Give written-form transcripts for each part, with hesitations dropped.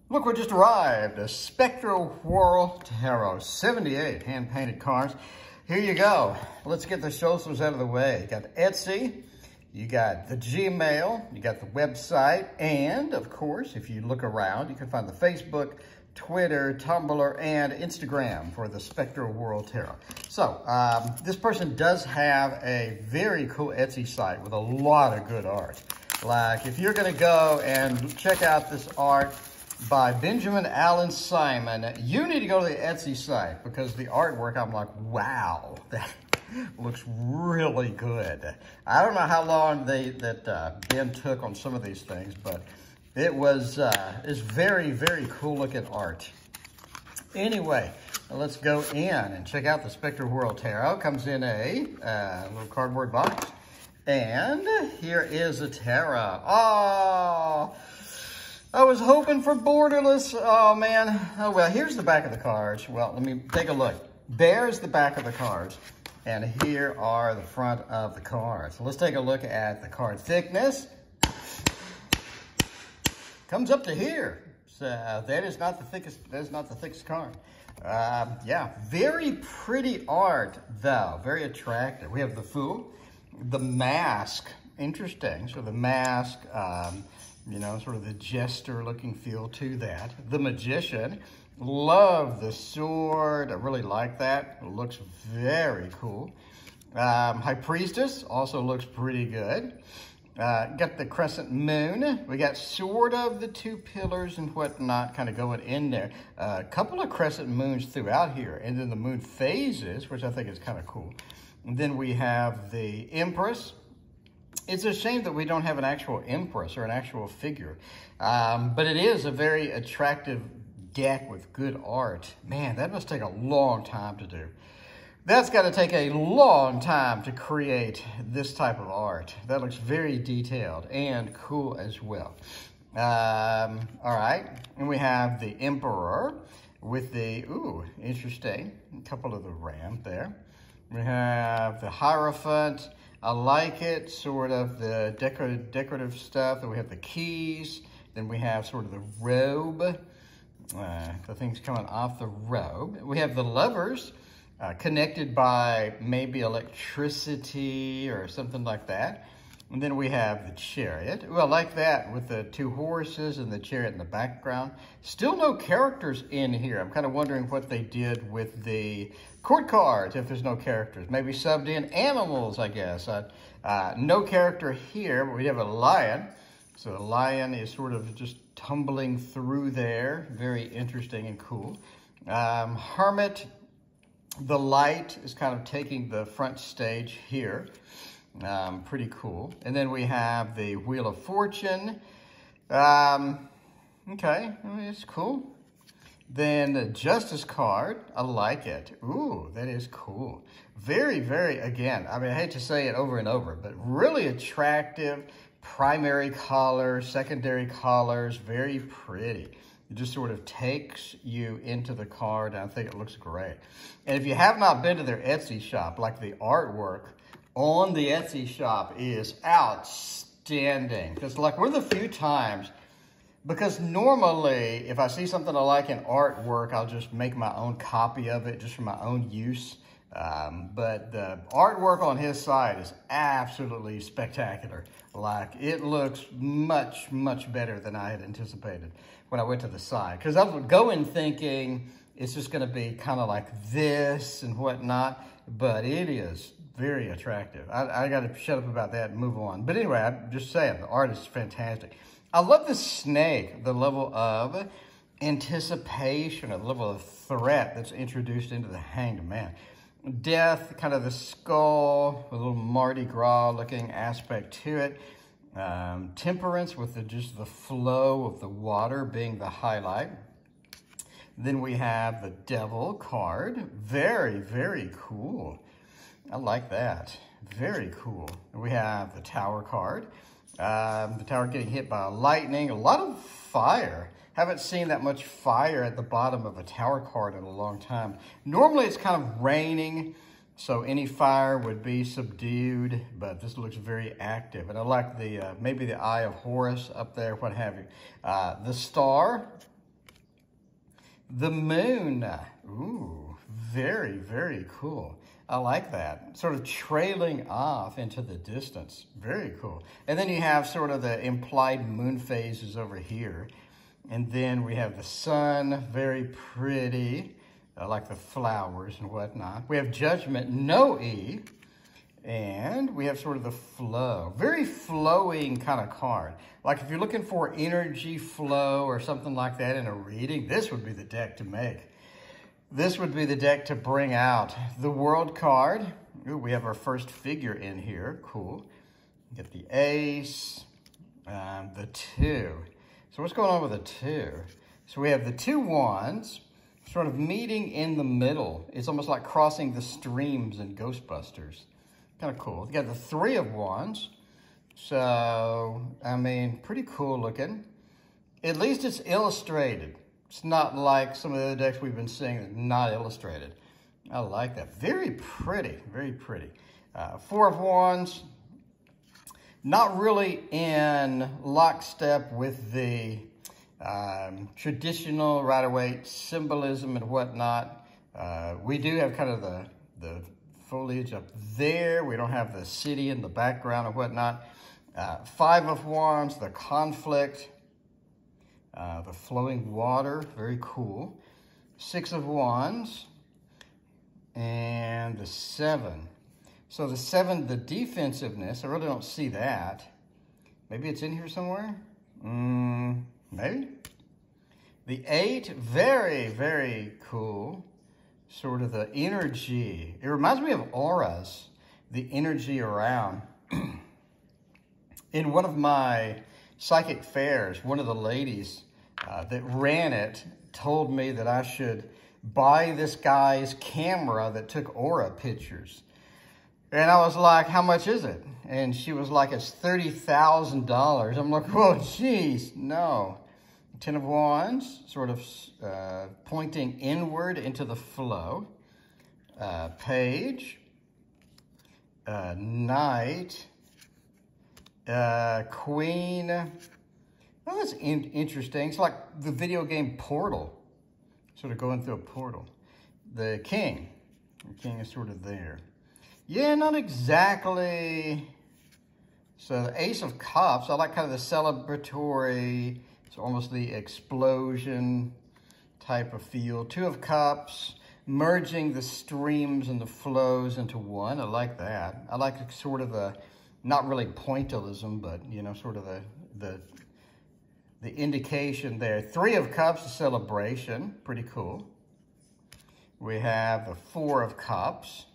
Look what just arrived, a Spectrowhirl Tarot, 78 hand-painted cards. Here you go. Let's get the shoulders out of the way. You got Etsy, you got the Gmail, you got the website, and of course, if you look around, you can find the Facebook, Twitter, Tumblr, and Instagram for the Spectrowhirl Tarot. So, this person does have a very cool Etsy site with a lot of good art. Like, if you're gonna go and check out this art by Benjamin Allen Simon, you need to go to the Etsy site because the artwork, I'm like, wow, that looks really good. I don't know how long Ben took on some of these things, but it was it's very, very cool looking art. Anyway, let's go in and check out the Spectrowhirl Tarot. Comes in a little cardboard box. And here is a tarot. Oh, I was hoping for borderless. Oh, man. Oh, well, here's the back of the cards. Well, let me take a look. There's the back of the cards. And here are the front of the cards. So let's take a look at the card thickness. Comes up to here. So that is not the thickest card. Yeah, very pretty art, though. Very attractive. We have the Fool. The Mask, interesting. So the Mask, you know, sort of the jester looking feel to that. The Magician, love the sword. I really like that. It looks very cool. High Priestess also looks pretty good. Got the Crescent Moon. We got sort of the two pillars and whatnot kind of going in there. A couple of Crescent Moons throughout here. And then the moon phases, which I think is kind of cool. And then we have the Empress. It's a shame that we don't have an actual Empress or an actual figure. But it is a very attractive deck with good art. Man, that must take a long time to do. That's got to take a long time to create this type of art. That looks very detailed and cool as well. All right, and we have the Emperor with the, ooh, interesting, a couple of the ram there. We have the Hierophant. I like it, sort of the decorative stuff. Then we have the keys. Then we have sort of the robe. The thing's coming off the robe. We have the Lovers, connected by maybe electricity or something like that. And then we have the Chariot. Well, I like that with the two horses and the chariot in the background. Still no characters in here. I'm kind of wondering what they did with the court cards if there's no characters. Maybe subbed in animals, I guess. No character here, but we have a lion. So the lion is sort of just tumbling through there. Very interesting and cool. Hermit, the light is kind of taking the front stage here. Pretty cool. And then we have the Wheel of Fortune. Okay, I mean, it's cool. Then the Justice card, I like it. Ooh, that is cool. Very, very, again, I mean, I hate to say it over and over, but really attractive primary colors, secondary colors, very pretty. It just sort of takes you into the card, and I think it looks great. And if you have not been to their Etsy shop, like the artwork on the Etsy shop is outstanding. Because like one of the few times, because normally if I see something I like in artwork, I'll just make my own copy of it just for my own use. But the artwork on his site is absolutely spectacular. Like, it looks much, much better than I had anticipated when I went to the site. Because I would go in thinking it's just going to be kind of like this and whatnot, but it is very attractive. I got to shut up about that and move on. But anyway, I'm just saying, the art is fantastic. I love the snake, the level of anticipation, the level of threat that's introduced into the Hanged Man. Death, kind of the skull, with a little Mardi Gras looking aspect to it. Temperance with just the flow of the water being the highlight. Then we have the Devil card. Very, very cool. I like that. Very cool. We have the Tower card. The tower getting hit by lightning. A lot of fire. Haven't seen that much fire at the bottom of a tower card in a long time. Normally it's kind of raining, so any fire would be subdued, but this looks very active. And I like the maybe the Eye of Horus up there, what have you. The Star, The moon. Ooh, very, very cool. I like that. Sort of trailing off into the distance. Very cool. And then you have sort of the implied moon phases over here. And then we have the sun, very pretty. I like the flowers and whatnot. We have judgment, no E. And we have sort of the flow. Very flowing kind of card. Like if you're looking for energy flow or something like that in a reading, this would be the deck to make. This would be the deck to bring out. The World card. Ooh, we have our first figure in here. Cool. Get the Ace, the 2. So what's going on with the 2? So we have the 2 wands sort of meeting in the middle. It's almost like crossing the streams in Ghostbusters. Kind of cool. You got the 3 of wands. So, I mean, pretty cool looking. At least it's illustrated. It's not like some of the other decks we've been seeing that are not illustrated. I like that. Very pretty. Very pretty. 4 of wands. Not really in lockstep with the traditional Rider-Waite symbolism and whatnot. We do have kind of the foliage up there. We don't have the city in the background and whatnot. 5 of wands, the conflict, the flowing water, very cool. 6 of wands, and the 7. So the 7, the defensiveness, I really don't see that. Maybe it's in here somewhere? Maybe. The 8, very, very cool. Sort of the energy. It reminds me of auras, the energy around. In one of my psychic fairs, one of the ladies that ran it told me that I should buy this guy's camera that took aura pictures. And I was like, how much is it? And she was like, it's $30,000. I'm like, whoa, geez, no. 10 of wands, sort of pointing inward into the flow. Page. Knight. Queen. Well, that's interesting. It's like the video game Portal. Sort of going through a portal. The king. The king is sort of there. Yeah, not exactly. So the Ace of Cups, I like kind of the celebratory, it's almost the explosion type of feel. 2 of Cups, merging the streams and the flows into one. I like that. I like sort of the, not really pointillism, but, you know, sort of the indication there. 3 of Cups, a celebration. Pretty cool. We have the 4 of Cups.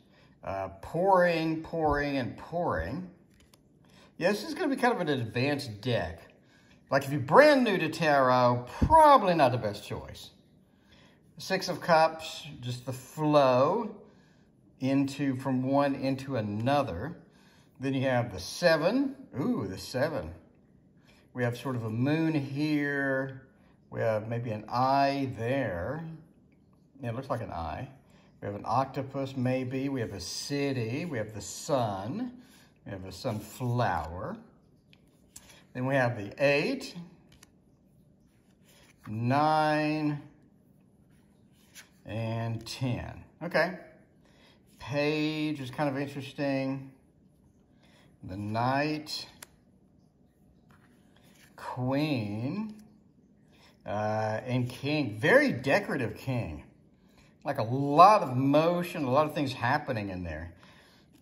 Pouring, pouring, and pouring. Yeah, this is going to be kind of an advanced deck. Like if you're brand new to tarot, probably not the best choice. 6 of Cups, just the flow from one into another. Then you have the 7. Ooh, the 7. We have sort of a moon here. We have maybe an eye there. Yeah, it looks like an eye. We have an octopus, maybe. We have a city. We have the sun. We have a sunflower. Then we have the 8, 9, and 10. Okay. Page is kind of interesting. The Knight, Queen, and King. Very decorative King. Like a lot of motion, a lot of things happening in there.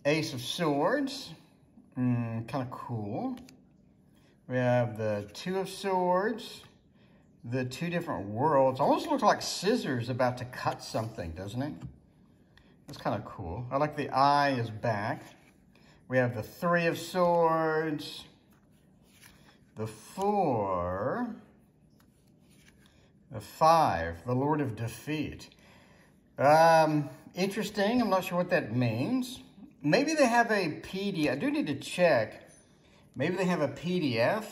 Ace of Swords, kind of cool. We have the 2 of Swords, the 2 different worlds. Almost looks like scissors about to cut something, doesn't it? That's kind of cool. I like the eye is back. We have the 3 of Swords, the 4, the 5, the Lord of Defeat. Interesting. I'm not sure what that means. Maybe they have a PDF. I do need to check. Maybe they have a PDF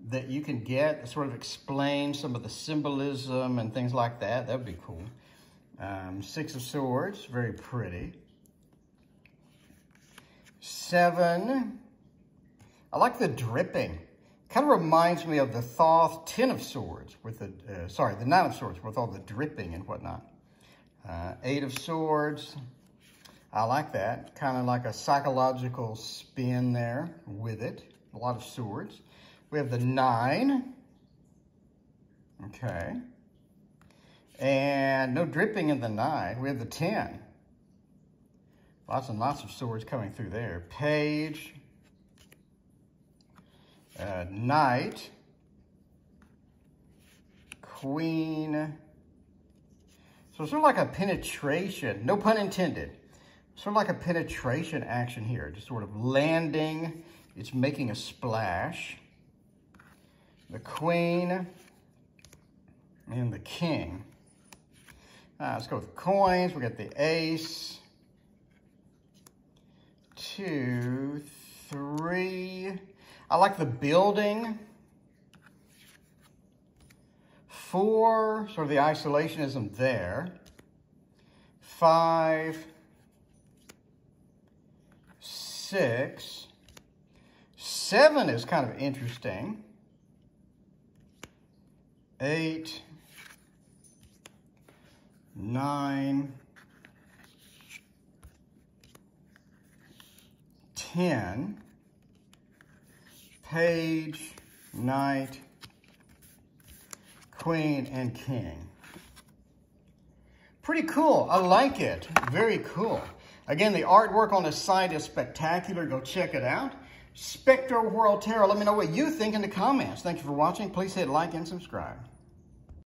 that you can get that sort of explains some of the symbolism and things like that. That would be cool. 6 of Swords, very pretty. 7. I like the dripping. Kind of reminds me of the Thoth Ten of Swords with the, the Nine of Swords with all the dripping and whatnot. Eight of Swords, I like that. Kind of like a psychological spin there with it. A lot of swords. We have the 9. Okay. And no dripping in the 9. We have the 10. Lots and lots of swords coming through there. Page. Knight. Queen. So sort of like a penetration, no pun intended. Sort of like a penetration action here. Just sort of landing. It's making a splash. The Queen and the King. Let's go with coins. We got the Ace. 2, 3. I like the building. 4, sort of the isolationism there. 5, 6. 7 is kind of interesting. 8, 9, 10, Page, Knight, Queen, and King. Pretty cool. I like it. Very cool. Again, the artwork on the site is spectacular. Go check it out. Spectrowhirl Tarot. Let me know what you think in the comments. Thank you for watching. Please hit like and subscribe.